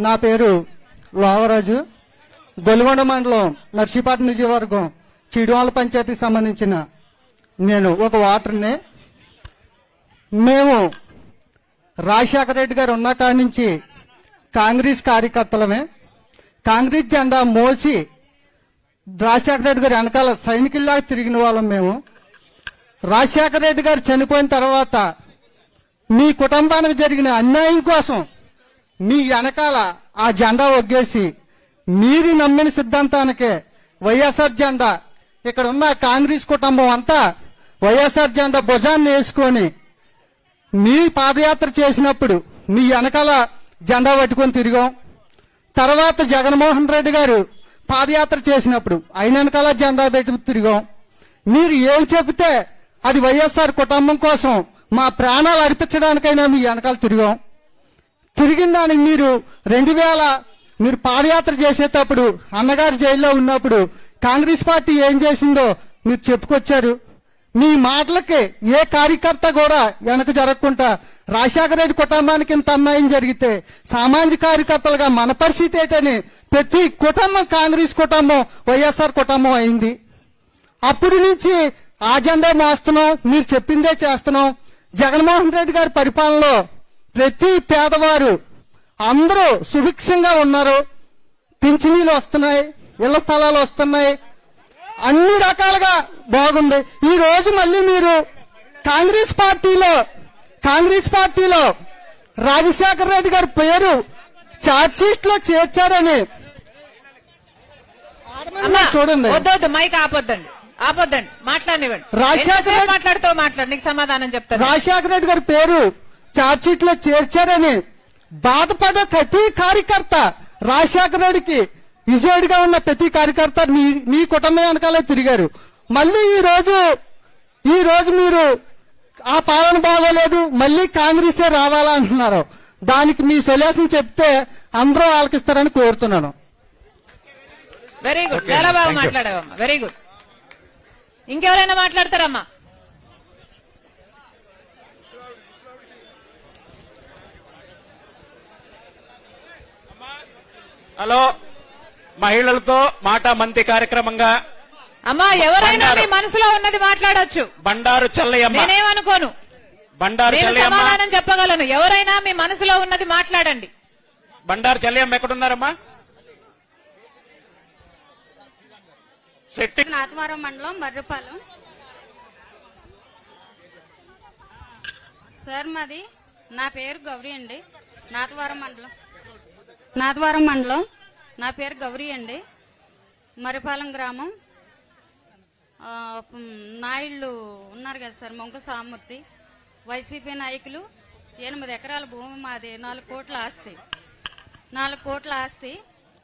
నా పేరు లోవరాజు. గొలుగొండ మండలం నర్సీపట్నం నియోజకవర్గం చీడువాల పంచాయతీకి సంబంధించిన నేను ఒక ఓటర్ని. మేము రాజశేఖర రెడ్డి గారు ఉన్న కాడి నుంచి కాంగ్రెస్ కార్యకర్తలమే. కాంగ్రెస్ జెండా మోసి రాజశేఖర రెడ్డి గారు వెనకాల సైనికుల్లాగా తిరిగిన వాళ్ళం మేము. రాజశేఖర రెడ్డి గారు చనిపోయిన తర్వాత మీ కుటుంబానికి జరిగిన అన్యాయం కోసం మీ వెనకాల ఆ జెండా ఒగ్గేసి మీరు నమ్మిన సిద్ధాంతానికే వైఎస్ఆర్ జెండా, ఇక్కడ ఉన్న కాంగ్రెస్ కుటుంబం అంతా వైఎస్ఆర్ జెండా భుజాన్ని వేసుకొని మీ పాదయాత్ర చేసినప్పుడు మీ వెనకాల జెండా పట్టుకొని తిరిగాం. తర్వాత జగన్మోహన్ రెడ్డి గారు పాదయాత్ర చేసినప్పుడు ఆయన వెనకాల జెండా పెట్టి తిరిగాం. మీరు ఏం చెబితే అది వైఎస్ఆర్ కుటుంబం కోసం మా ప్రాణాలు అర్పించడానికైనా మీ వెనకాల తిరిగాం. తిరిగిన దానికి మీరు 2000 మీరు పాదయాత్ర చేసేటప్పుడు అన్నగారు జైల్లో ఉన్నప్పుడు కాంగ్రెస్ పార్టీ ఏం చేసిందో మీరు చెప్పుకొచ్చారు. మీ మాటలకి ఏ కార్యకర్త కూడా వెనక జరగకుండా రాజశేఖర రెడ్డి కుటుంబానికి ఇంత అన్యాయం జరిగితే సామాజిక కార్యకర్తలుగా మన పరిస్థితి ఏంటని ప్రతి కుటుంబం కాంగ్రెస్ కుటుంబం వైఎస్ఆర్ కుటుంబం అయింది. అప్పటి నుంచి ఆ జెండా మోస్తున్నాం, మీరు చెప్పిందే చేస్తున్నాం. జగన్మోహన్ రెడ్డి గారి పరిపాలనలో ప్రతి పేదవారు అందరూ సుభిక్షంగా ఉన్నారు. పింఛనీలు వస్తున్నాయి, ఇళ్ల స్థలాలు వస్తున్నాయి, అన్ని రకాలుగా బాగుంది. ఈ రోజు మళ్ళీ మీరు కాంగ్రెస్ పార్టీలో రాజశేఖర రెడ్డి గారి పేరు ఛార్జ్షీట్ లో చేర్చారని చూడండి. వద్దొద్దు, మైక్ ఆపొద్దండి, మాట్లాడినివ్వండి. మాట్లాడు, నీకు సమాధానం చెప్తాను. రాజశేఖర రెడ్డి గారి పేరు ఛార్జ్షీట్ లో చేర్చారని బాధపడే ప్రతి కార్యకర్త, రాజశేఖర రెడ్డికి విజయుడిగా ఉన్న ప్రతి కార్యకర్త మీ కుటుంబం వెనకాలే తిరిగారు. మళ్ళీ ఈ రోజు మీరు ఆ పాలన బాగోలేదు, మళ్ళీ కాంగ్రెసే రావాలా అంటున్నారు. దానికి మీ సొల్యూషన్ చెప్తే అందరూ ఆలకిస్తారని కోరుతున్నాను. వెరీ గుడ్, చాలా బాగా మాట్లాడావమ్మా, వెరీ గుడ్. ఇంకెవరైనా మాట్లాడతారమ్మా? హలో, మహిళలతో మాట మంతి కార్యక్రమంగా అమ్మా, ఎవరైనా మీ మనసులో ఉన్నది మాట్లాడొచ్చు. బండారు చెల్లయ్యమ్మ, నేనేమనుకోను, బండారు చెల్లయ్యమ్మ సమాధానం చెప్పగలను. ఎవరైనా మీ మనసులో ఉన్నది మాట్లాడండి. బండారు చెల్లయ్యమ్మ ఎక్కడున్నారమ్మా? శెట్టి, నాతవరం మండలం మర్రిపాలెం సార్. మాది నా పేరు గౌరీ అండి. నాతవరం మండలం నా పేరు గౌరీ అండి. మర్రిపాలెం గ్రామం. నాయుళ్ళు ఉన్నారు కదా సార్, మొంక సామూర్తి, వైసీపీ నాయకులు. 8 ఎకరాల భూమి మాది, 4 కోట్ల ఆస్తి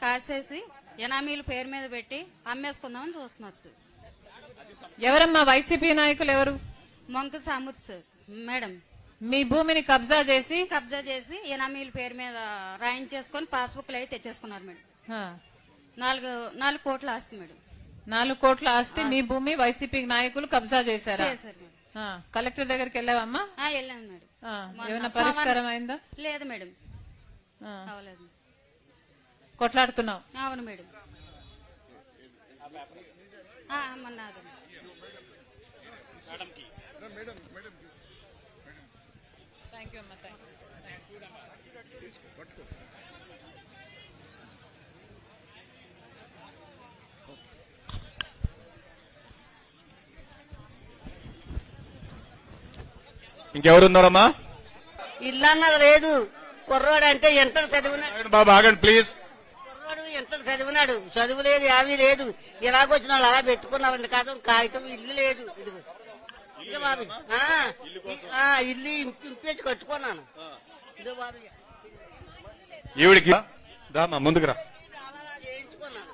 కాసేసి ఎనామీలు పేరు మీద పెట్టి అమ్మేసుకుందామని చూస్తున్నారు సార్. ఎవరమ్మా వైసీపీ నాయకులు? ఎవరు? మొంక సామూర్తి సార్ మేడం. మీ భూమిని కబ్జా చేసి ఎనామీల పేరు మీద రాయించేసుకొని పాస్బుక్లు అయితే తెచ్చేసుకున్నారు మేడం. 4 కోట్ల ఆస్తి మేడం. 4 కోట్ల ఆస్తి మీ భూమి వైసీపీ నాయకులు కబ్జా చేశారా? కలెక్టర్ దగ్గరికి వెళ్ళావమ్మా? వెళ్ళాను మేడం. ఏమైనా పరిష్కారం అయిందా? లేదు మేడం, అవలేదు. కొట్లాడుతున్నావు? అవును మేడం. మొన్న థ్యాంక్ యూ అమ్మా. ఇంకెవరున్నారమ్మా? ఇల్లు అన్నది లేదు. కుర్రాడు అంటే ఇంటర్ చదివినాడు బాబు, ఆగండి ప్లీజ్. కుర్రాడు ఇంటర్ చదివినాడు, చదువు లేదు, ఏమీ లేదు. ఇలాగొచ్చిన వాళ్ళు అలా పెట్టుకున్నారండి. కాదు, కాగితం ఇల్లు లేదు. ఇదిగో బాబు, ఇల్లు ఇంపేసి కట్టుకున్నాను. ఇదిగో బాబు, ఈవిడికి ముందుకు రా. చేయించుకున్నాను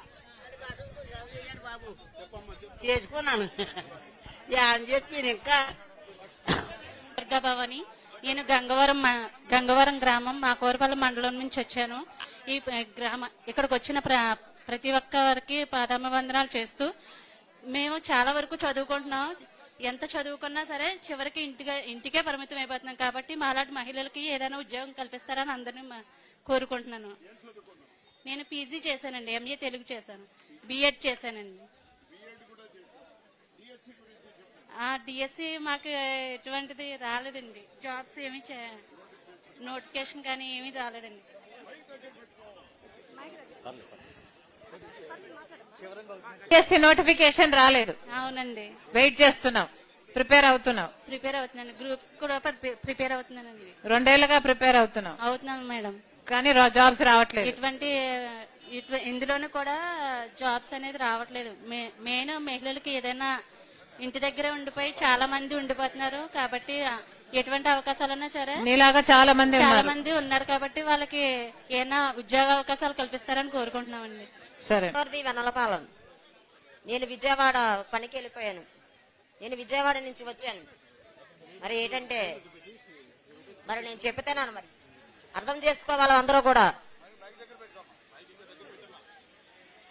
బాబు, చేసుకున్నాను అని చెప్పి ఇంకా భవని. నేను గంగవరం గ్రామం మా కోరపల్లి మండలం నుంచి వచ్చాను. ఈ ఇక్కడికి వచ్చిన ప్రతి ఒక్కరికి పాదాభివందనాలు చేస్తూ, మేము చాలా వరకు చదువుకుంటున్నాం. ఎంత చదువుకున్నా సరే చివరికి ఇంటికే పరిమితం అయిపోతున్నాం. కాబట్టి మాలాంటి మహిళలకి ఏదైనా ఉద్యోగం కల్పిస్తారని అందరినీ కోరుకుంటున్నాను. నేను పీజీ చేశానండి, ఎంఏ తెలుగు చేశాను, బిఎడ్ చేశానండి. డిఎస్సి మాకు ఎటువంటిది రాలేదండి. జాబ్స్ ఏమి నోటిఫికేషన్ కానీ ఏమీ రాలేదండి. డిఎస్సి నోటిఫికేషన్ రాలేదు. అవునండి, వెయిట్ చేస్తున్నావు, ప్రిపేర్ అవుతున్నావు. ప్రిపేర్ అవుతున్నాను. గ్రూప్స్ కూడా ప్రిపేర్ అవుతున్నానండి. 2 ఏళ్లుగా ప్రిపేర్ అవుతున్నావు, అవుతున్నాను మేడం. కానీ జాబ్స్ రావట్లేదు. ఇందులోనూ కూడా జాబ్స్ అనేది రావట్లేదు. మెయిన్ మహిళలకి ఏదైనా ఇంటి దగ్గరే ఉండిపోయి చాలా మంది ఉండిపోతున్నారు కాబట్టి ఎటువంటి అవకాశాలన్నా సరే నీలాగా చాలా మంది ఉన్నారు కాబట్టి వాళ్ళకి ఏమైనా ఉద్యోగ అవకాశాలు కల్పిస్తారని కోరుకుంటున్నామండి. సరే. వెన్నలపాలెం. నేను విజయవాడ పనికి వెళ్ళిపోయాను. నేను విజయవాడ నుంచి వచ్చాను. మరి ఏంటంటే మరి నేను చెప్తాను, మరి అర్థం చేసుకోవాలి అందరూ కూడా.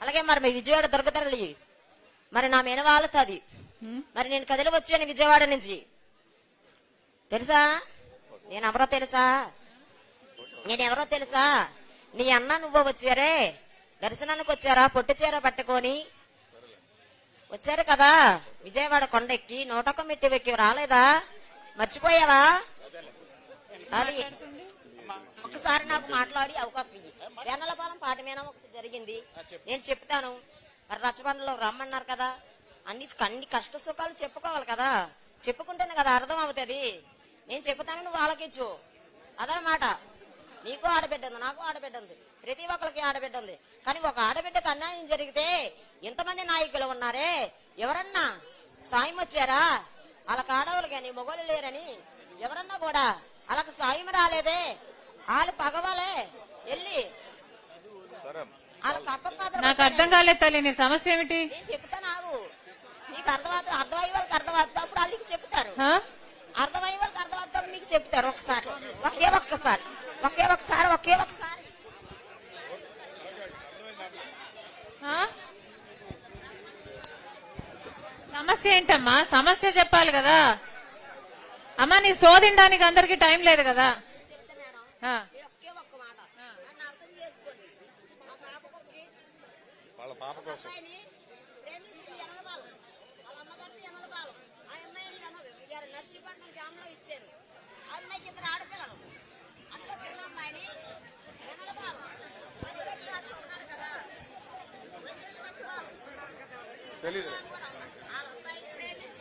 అలాగే మరి మీ విజయవాడ దొరకతరలి మరి నా మెనవాళ్ళది. మరి నేను కదిలి వచ్చాను విజయవాడ నుంచి. తెలుసా నేనెవరో తెలుసా? నేనెవరో తెలుసా? నీ అన్న నువ్వు వచ్చారే, దర్శనానికి వచ్చారా? పొట్టి చీర పట్టుకొని వచ్చారు కదా విజయవాడ కొండెక్కి. 101 మెట్టు ఎక్కి రాలేదా? మర్చిపోయావా? అది ఒకసారి నాకు మాట్లాడి అవకాశం ఇయ్యి. వేనలపాలెం పాటమేనా ఒకటి జరిగింది, నేను చెప్తాను. మరి రచ్చబండలో రమ్మన్నారు కదా, అన్ని కష్ట సుఖాలు చెప్పుకోవాలి కదా, చెప్పుకుంటేనే కదా అర్థం అవుతుంది. నేను చెప్తాను, నువ్వు ఆలకించు. అదనమాట. నీకు ఆడబిడ్డ ఉంది, నాకు ఆడబిడ్డ ఉంది, ప్రతి ఒక్కరికి ఆడబిడ్డ ఉంది. కానీ ఒక ఆడబిడ్డకు అన్యాయం జరిగితే ఎంతమంది నాయకులు ఉన్నారే, ఎవరన్నా సాయం వచ్చారా? వాళ్ళకి ఆడవాళ్ళు కానీ మొగోళ్ళు లేరని ఎవరన్నా కూడా వాళ్ళకి సాయం రాలేదే. వాళ్ళు పగవాలే వెళ్ళి వాళ్ళకి అప్పకాదు. నాకు అర్థం కాలేదు తల్లి, నీ సమస్య ఏమిటి? నేను చెప్తాను, నాకు నీకు అర్థమవుతుంది. అర్థమయ్యే వాళ్ళకి అర్థమవుతుంది, అప్పుడు వాళ్ళకి చెప్తారు. అర్థమయ్యే వాళ్ళకి అర్థమవుతుంది, మీకు చెప్తారు. ఒకసారి ఒకే ఒక్కసారి సమస్య ఏంటమ్మా? సమస్య చెప్పాలి కదా అమ్మా. నీ శోధించడానికి అందరికి టైం లేదు కదా. ఒకే ఒక్క మాట నన్ను అర్థం చేసుకోండి. మా పాప కోసం ప్రేమించింది ఎనలపాలెం, వాళ్ళ అమ్మగారిది ఎనలపాలెం. ఆ అమ్మాయిని నర్సీపట్నం గ్రామంలో ఇచ్చారు. ఆ అమ్మాయికి 2 ఆడపిల్లలు. అందులో చిన్న అమ్మాయిని ఎనలపాలెం ఉన్నారు కదా, తెలీదు. వాళ్ళ అమ్మాయిని ప్రేమించి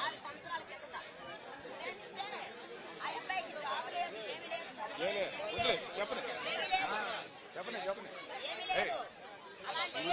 6 సంవత్సరాల కిందట ప్రేమిస్తే ఆ అబ్బాయికి జాబ్ లేదు, ఏమి లేదు, ఏమీ లేదు. అలాంటిది